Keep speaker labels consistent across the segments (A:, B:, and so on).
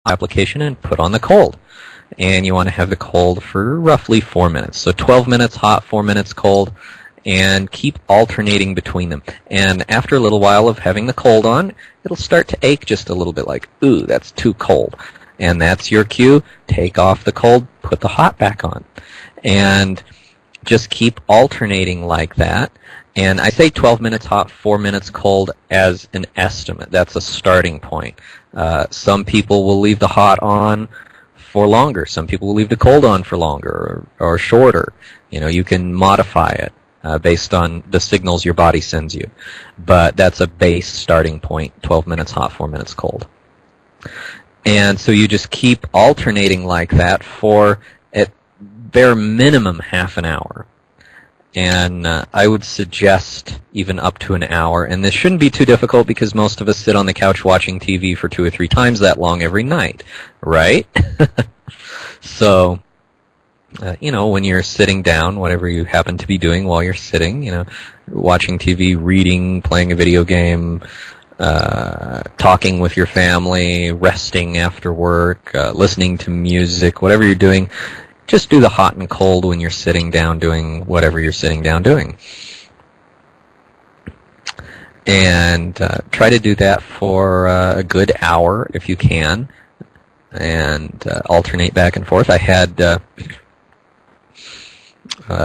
A: application and put on the cold. And you want to have the cold for roughly 4 minutes. So 12 minutes hot, 4 minutes cold, and keep alternating between them. And after a little while of having the cold on, it'll start to ache just a little bit, like, ooh, that's too cold. And that's your cue. Take off the cold, put the hot back on. And just keep alternating like that. And I say 12 minutes hot, 4 minutes cold as an estimate. That's a starting point. Some people will leave the hot on for longer. Some people will leave the cold on for longer or shorter. You know, you can modify it based on the signals your body sends you. But that's a base starting point, 12 minutes hot, 4 minutes cold. And so you just keep alternating like that for at bare minimum half an hour. And I would suggest even up to an hour. And this shouldn't be too difficult because most of us sit on the couch watching TV for 2 or 3 times that long every night, right? So, you know, when you're sitting down, whatever you happen to be doing while you're sitting, you know, watching TV, reading, playing a video game, talking with your family, resting after work, listening to music, whatever you're doing, just do the hot and cold when you're sitting down doing whatever you're sitting down doing. And try to do that for a good hour if you can, and alternate back and forth. I had a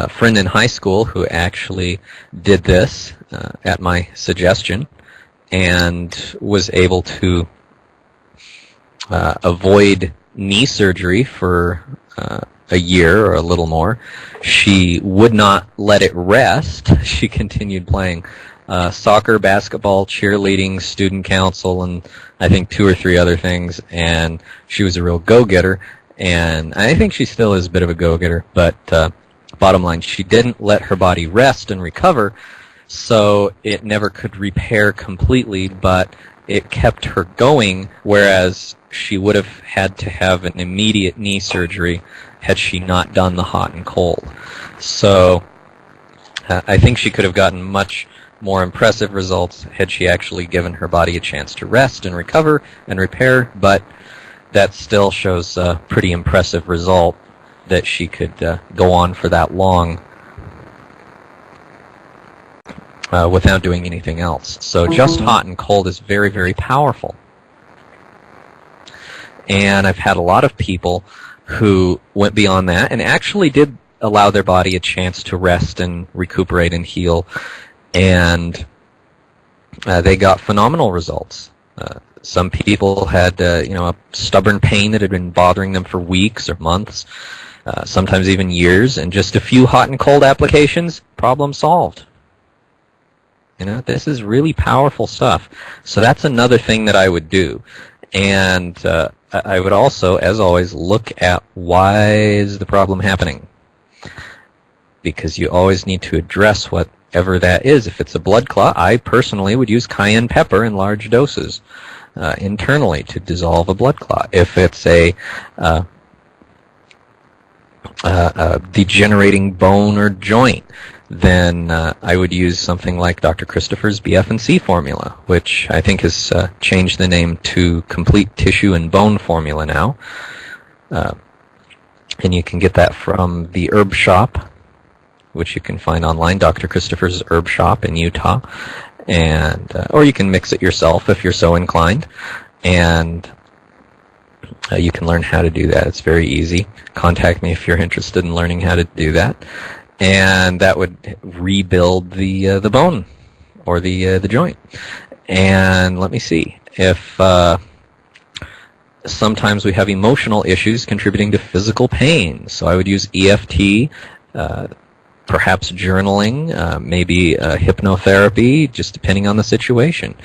A: friend in high school who actually did this at my suggestion and was able to avoid knee surgery for a year or a little more. She would not let it rest. She continued playing soccer, basketball, cheerleading, student council, and I think 2 or 3 other things. And she was a real go-getter. And I think she still is a bit of a go-getter. But bottom line, she didn't let her body rest and recover, so it never could repair completely, but it kept her going, whereas she would have had to have an immediate knee surgery had she not done the hot and cold. So I think she could have gotten much more impressive results had she actually given her body a chance to rest and recover and repair, but that still shows a pretty impressive result that she could go on for that long without doing anything else. So just hot and cold is very, very powerful. And I've had a lot of people who went beyond that and actually did allow their body a chance to rest and recuperate and heal, and they got phenomenal results. Some people had a stubborn pain that had been bothering them for weeks or months, sometimes even years, and just a few hot and cold applications, problem solved. You know, this is really powerful stuff. So that's another thing that I would do. And I would also, as always, look at why is the problem happening. Because you always need to address whatever that is. If it's a blood clot, I personally would use cayenne pepper in large doses internally to dissolve a blood clot. If it's a degenerating bone or joint, then I would use something like Dr. Christopher's BF&C formula, which I think has changed the name to Complete Tissue and Bone Formula now. And you can get that from the Herb Shop, which you can find online, Dr. Christopher's Herb Shop in Utah. And or you can mix it yourself if you're so inclined. And you can learn how to do that. It's very easy. Contact me if you're interested in learning how to do that. And that would rebuild the bone or the joint. And let me see, if sometimes we have emotional issues contributing to physical pain, so I would use EFT, perhaps journaling, maybe hypnotherapy, just depending on the situation.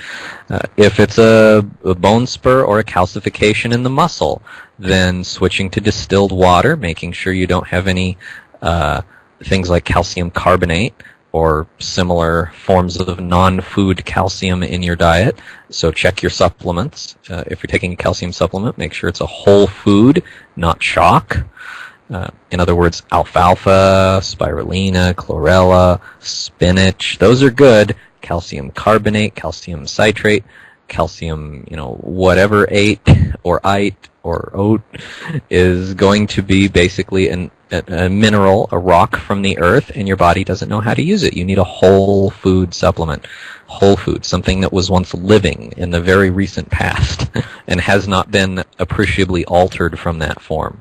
A: If it's a bone spur or a calcification in the muscle, then switching to distilled water, making sure you don't have any things like calcium carbonate or similar forms of non-food calcium in your diet. So check your supplements. If you're taking a calcium supplement, make sure it's a whole food, not chalk. In other words, alfalfa, spirulina, chlorella, spinach, those are good. Calcium carbonate, calcium citrate, calcium, whatever ate, or ite or oat is going to be basically a mineral, a rock from the earth, and your body doesn't know how to use it. You need a whole food supplement. Whole food, something that was once living in the very recent past and has not been appreciably altered from that form.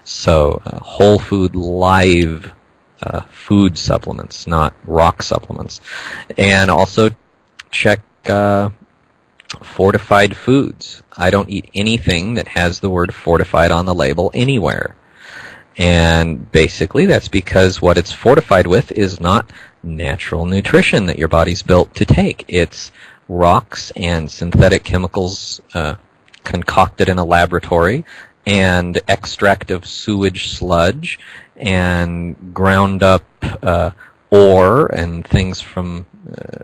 A: So whole food, live food supplements, not rock supplements. And also check fortified foods. I don't eat anything that has the word fortified on the label anywhere. And basically that's because what it's fortified with is not natural nutrition that your body's built to take. It's rocks and synthetic chemicals concocted in a laboratory, and extract of sewage sludge, and ground up ore and things from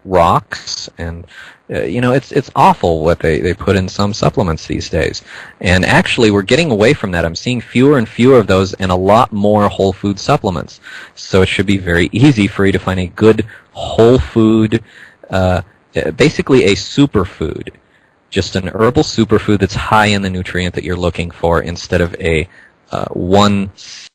A: rocks, and it's awful what they put in some supplements these days. And actually we're getting away from that. I'm seeing fewer and fewer of those and a lot more whole food supplements. So it should be very easy for you to find a good whole food, basically a superfood, just an herbal superfood that's high in the nutrient that you're looking for, instead of a one